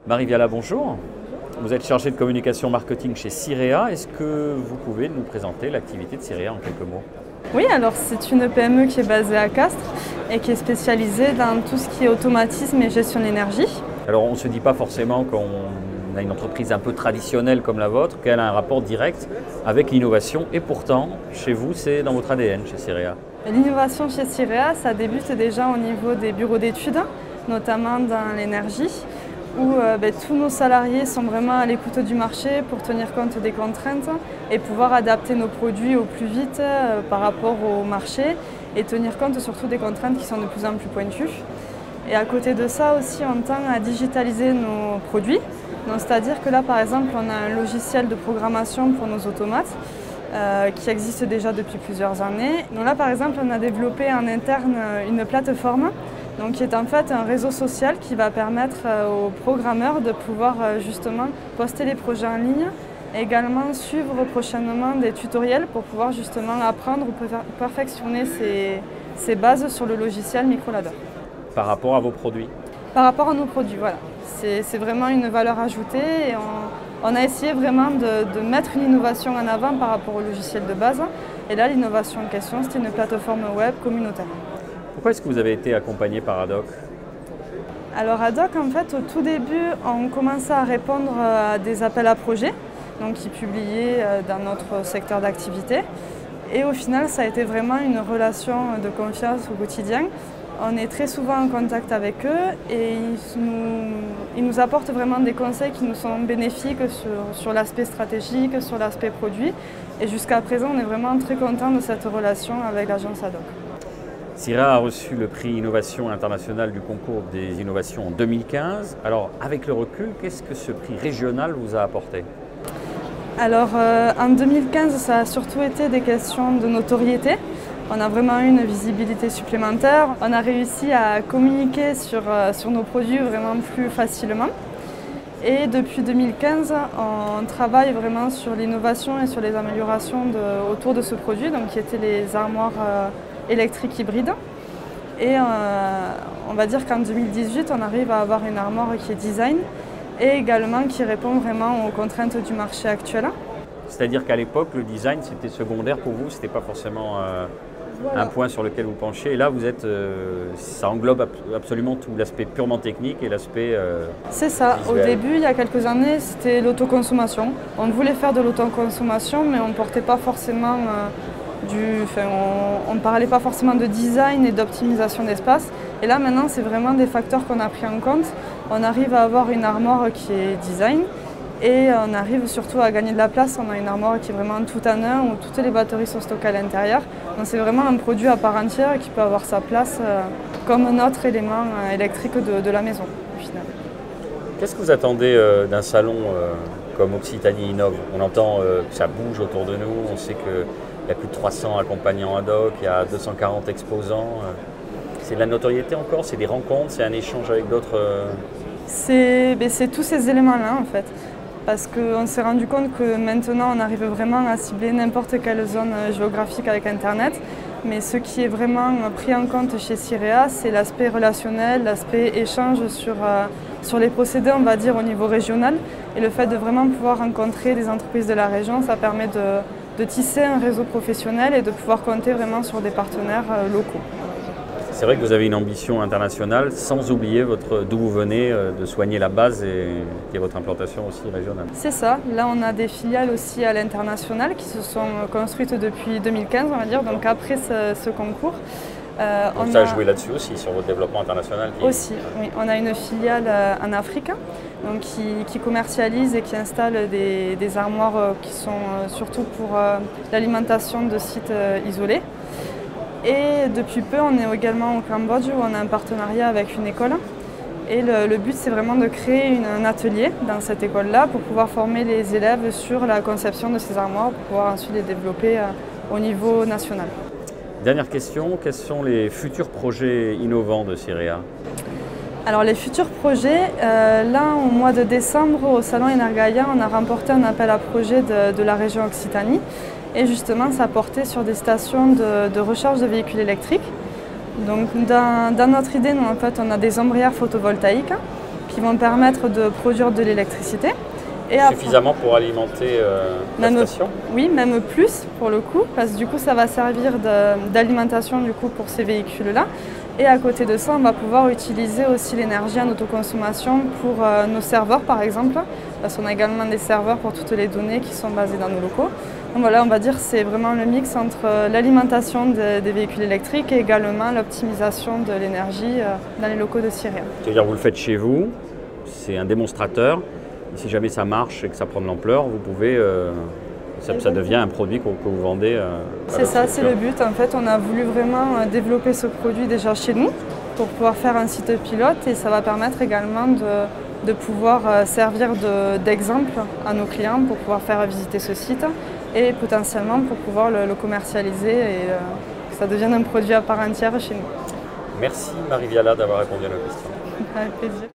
Marie-Viala, bonjour. Vous êtes chargée de communication marketing chez Cirea. Est-ce que vous pouvez nous présenter l'activité de Cirea en quelques mots? Oui, alors c'est une PME qui est basée à Castres et qui est spécialisée dans tout ce qui est automatisme et gestion de l'énergie. Alors on ne se dit pas forcément qu'on a une entreprise un peu traditionnelle comme la vôtre, qu'elle a un rapport direct avec l'innovation et pourtant, chez vous, c'est dans votre ADN chez Cirea. L'innovation chez Cirea, ça débute déjà au niveau des bureaux d'études, notamment dans l'énergie, où tous nos salariés sont vraiment à l'écoute du marché pour tenir compte des contraintes et pouvoir adapter nos produits au plus vite par rapport au marché et tenir compte surtout des contraintes qui sont de plus en plus pointues. Et à côté de ça aussi, on tend à digitaliser nos produits. C'est-à-dire que là, par exemple, on a un logiciel de programmation pour nos automates qui existe déjà depuis plusieurs années. Donc là, par exemple, on a développé en interne une plateforme qui est en fait un réseau social qui va permettre aux programmeurs de pouvoir justement poster les projets en ligne et également suivre prochainement des tutoriels pour pouvoir justement apprendre ou perfectionner ses bases sur le logiciel MicroLadder. Par rapport à vos produits? Par rapport à nos produits, voilà. C'est vraiment une valeur ajoutée et on a essayé vraiment de mettre une innovation en avant par rapport au logiciel de base. Et là, l'innovation en question, c'était une plateforme web communautaire. Pourquoi est-ce que vous avez été accompagné par Adoc? Alors Adoc, en fait, au tout début, on commençait à répondre à des appels à projets, qui publiaient dans notre secteur d'activité. Et au final, ça a été vraiment une relation de confiance au quotidien. On est très souvent en contact avec eux et ils nous apportent vraiment des conseils qui nous sont bénéfiques sur l'aspect stratégique, sur l'aspect produit. Et jusqu'à présent, on est vraiment très content de cette relation avec l'agence Adoc. Cirea a reçu le prix Innovation internationale du concours des innovations en 2015. Alors, avec le recul, qu'est-ce que ce prix régional vous a apporté? Alors, en 2015, ça a surtout été des questions de notoriété. On a vraiment eu une visibilité supplémentaire. On a réussi à communiquer sur nos produits vraiment plus facilement. Et depuis 2015, on travaille vraiment sur l'innovation et sur les améliorations autour de ce produit, qui étaient les armoires électriques hybrides. Et on va dire qu'en 2018, on arrive à avoir une armoire qui est design et également qui répond vraiment aux contraintes du marché actuel. C'est-à-dire qu'à l'époque, le design, c'était secondaire pour vous, c'était pas forcément un point sur lequel vous penchez. Et là, vous êtes, ça englobe absolument tout l'aspect purement technique et l'aspect C'est ça. visuel. Au début, il y a quelques années, c'était l'autoconsommation. On voulait faire de l'autoconsommation, mais on ne portait pas forcément on ne parlait pas forcément de design et d'optimisation d'espace. Et là, maintenant, c'est vraiment des facteurs qu'on a pris en compte. On arrive à avoir une armoire qui est design et on arrive surtout à gagner de la place. On a une armoire qui est vraiment tout en un, où toutes les batteries sont stockées à l'intérieur. Donc c'est vraiment un produit à part entière qui peut avoir sa place comme un autre élément électrique de la maison, au final. Qu'est-ce que vous attendez d'un salon comme Occitanie Innove? On entend que ça bouge autour de nous, on sait qu'il y a plus de 300 accompagnants Adoc, il y a 240 exposants. C'est de la notoriété encore, c'est des rencontres, c'est un échange avec d'autres... C'est tous ces éléments-là en fait. Parce qu'on s'est rendu compte que maintenant on arrive vraiment à cibler n'importe quelle zone géographique avec Internet. Mais ce qui est vraiment pris en compte chez Cirea, c'est l'aspect relationnel, l'aspect échange sur les procédés, on va dire, au niveau régional. Et le fait de vraiment pouvoir rencontrer des entreprises de la région, ça permet de tisser un réseau professionnel et de pouvoir compter vraiment sur des partenaires locaux. C'est vrai que vous avez une ambition internationale, sans oublier d'où vous venez, de soigner la base et qui est votre implantation aussi régionale. C'est ça. Là, on a des filiales aussi à l'international qui se sont construites depuis 2015, on va dire, donc après ce concours. Donc ça a joué là-dessus aussi, sur votre développement international? Aussi, oui. On a une filiale en Afrique qui commercialise et qui installe des armoires qui sont surtout pour l'alimentation de sites isolés. Et depuis peu, on est également au Cambodge où on a un partenariat avec une école. Et le but, c'est vraiment de créer un atelier dans cette école-là pour pouvoir former les élèves sur la conception de ces armoires pour pouvoir ensuite les développer au niveau national. Dernière question, quels sont les futurs projets innovants de Cirea? Alors les futurs projets, là au mois de décembre au salon Energaia, on a remporté un appel à projet de la région Occitanie. Et justement, ça portait sur des stations de recharge de véhicules électriques. Donc, dans notre idée, nous, en fait, on a des ombrières photovoltaïques qui vont permettre de produire de l'électricité. Et suffisamment pour alimenter la station? Oui, même plus pour le coup, parce que du coup ça va servir d'alimentation du coup pour ces véhicules-là. Et à côté de ça, on va pouvoir utiliser aussi l'énergie en autoconsommation pour nos serveurs par exemple, parce qu'on a également des serveurs pour toutes les données qui sont basées dans nos locaux. Donc voilà, on va dire que c'est vraiment le mix entre l'alimentation des véhicules électriques et également l'optimisation de l'énergie dans les locaux de Cirea. C'est-à-dire vous le faites chez vous, c'est un démonstrateur. Et si jamais ça marche et que ça prend de l'ampleur, vous pouvez, ça devient un produit que vous vendez. C'est ça, c'est le but. En fait, on a voulu vraiment développer ce produit déjà chez nous pour pouvoir faire un site pilote et ça va permettre également de pouvoir servir d'exemple à nos clients pour pouvoir faire visiter ce site et potentiellement pour pouvoir le commercialiser et que ça devienne un produit à part entière chez nous. Merci Marie Viala d'avoir répondu à nos questions. Avec plaisir.